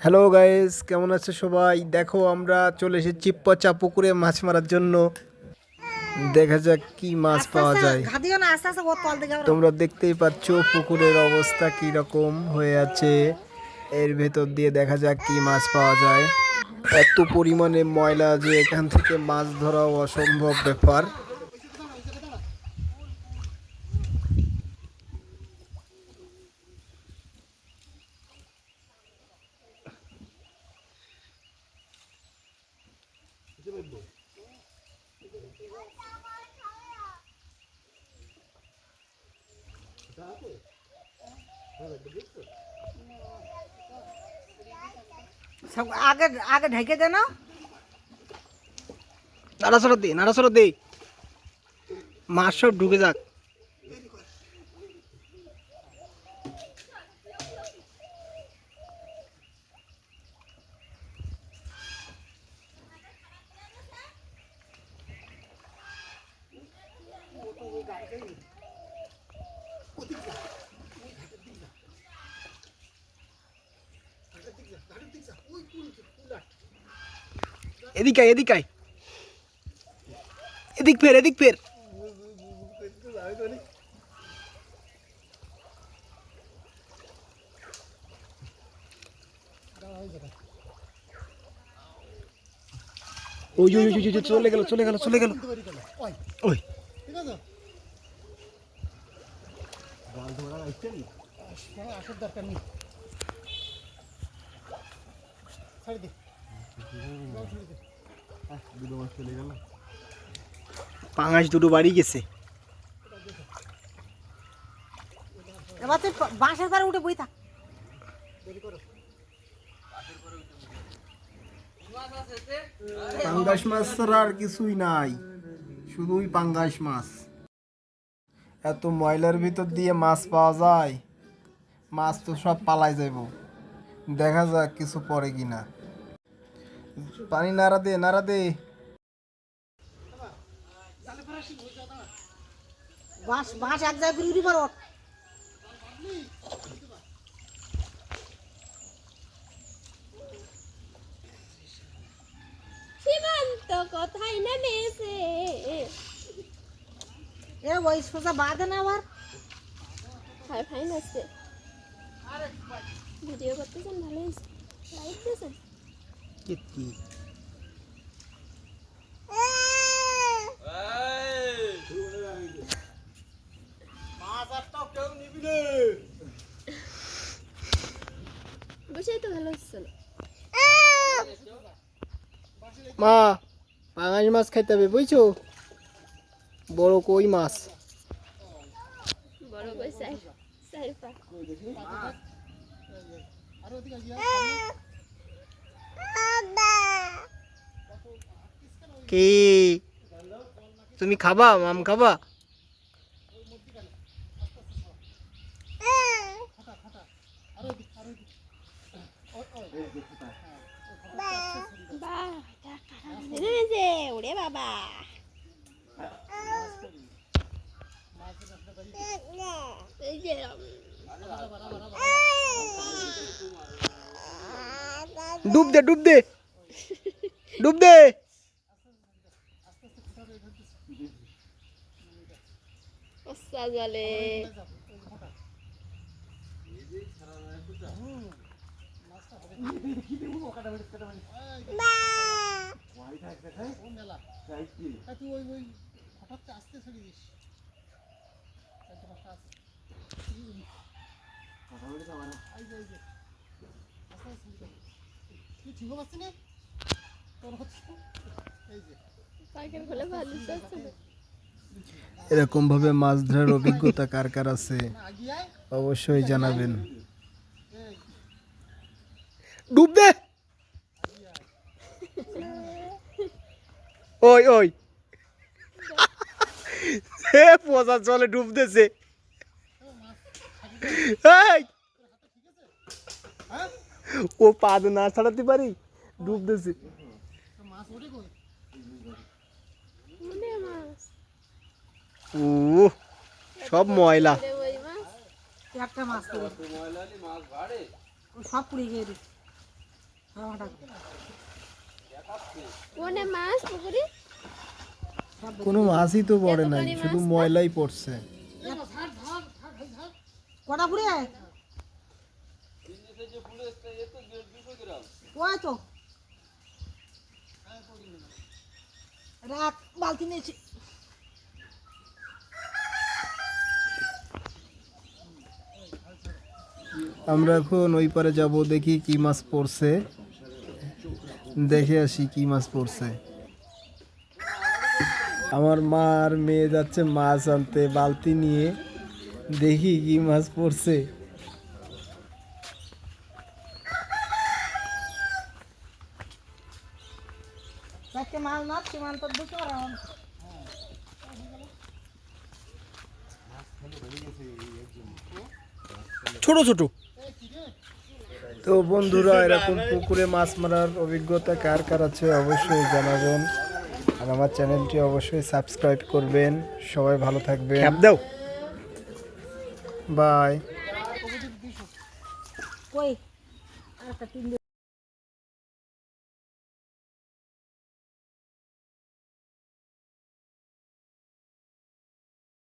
Hello guys, কেমন আছে সবাই? দেখো আমরা চলে এসেছি পচা পুকুরে মাছ মারার জন্য। দেখা যাক কি মাছ পাওয়া যায়। তোমরা দেখতেই পাচ্ছ পুকুরের অবস্থা কি রকম হয়ে আছে। এর ভেতর দিয়ে দেখা যাক কি মাছ পাওয়া যায়। এত পরিমাণে ময়লা যে এখান থেকে মাছ ধরাও অসম্ভব ব্যাপার। सब आगे आगे ढके देना নাড়াচড়া দে মাছ সব ঢুকে যাক। এদিক আয় এদিক ফের ওই চলে গেল ওই পাঙাশ দুটো বাড়ি গেছে। এবার তুই বাঁশের পারে উঠে বই থাক। পাঙ্গাস মাছ ছাড়া আর কিছুই নাই, শুধুই পাঙ্গাস মাছ। এত ময়লার ভিতর দিয়ে মাছ পাওয়া যায়, মাছ তো সব পালাই যাইব। দেখা যাক কিছু পড়ে কিনা। পানি নাড়া দে বাঁশ বাঁশ এক জায়গায় উড়ি পারো। সীমান্ত কোথায় নেমেছে? এ ওই সোজা বাঁধে না আবার। হাই ফাইন আছে। ভিডিও করতেছেন, ভালো হয়েছে। লাইক দিয়েছেন? কি বসেই তো ভালো হচ্ছে না। মা, পাঙ্গাস মাছ খাইতে হবে বুঝছো? বড় কই মাছ। বড় কই চাই পা। কি তুমি খাবা? মাম খাবা? ওরে বাবা, এই যে ডুব দে জলে এরকম ভাবে মাছ ধরার অভিজ্ঞতা কার কার আছে অবশ্যই জানাবেন। ডুব দে ওই হে পচা জলে ডুব দেছে। ও পা না ছাড়াতে পারি, ডুব দেছে। ও সব ময়লা। একটা মাছ সব পুড়ে গিয়ে কোনে মাছ পুকুরে? কোনো মাছই তো পড়ে নাই, শুধু ময়লাই পড়ছে। কটা পুরে ওই তো রাখ বালতি নিয়েছি। আমরা এখন ওই পারে যাব, দেখি কি মাছ পড়ছে, দেখে আসি কি মাছ পড়ছে। আমার মা আর মেয়ে যাচ্ছে মাছ আনতে বালতি নিয়ে, দেখি কি মাছ পড়ছে। চারটে মাছ মাছ সীমান্ত দুটো ছোট ছোট। তো বন্ধুরা, এরকম পুকুরে মাছ মারার অভিজ্ঞতা কার কার আছে অবশ্যই জানাবেন, আর আমার চ্যানেলটি অবশ্যই সাবস্ক্রাইব করবেন। সবাই ভালো থাকবেন, বাই। কই আর একটা 3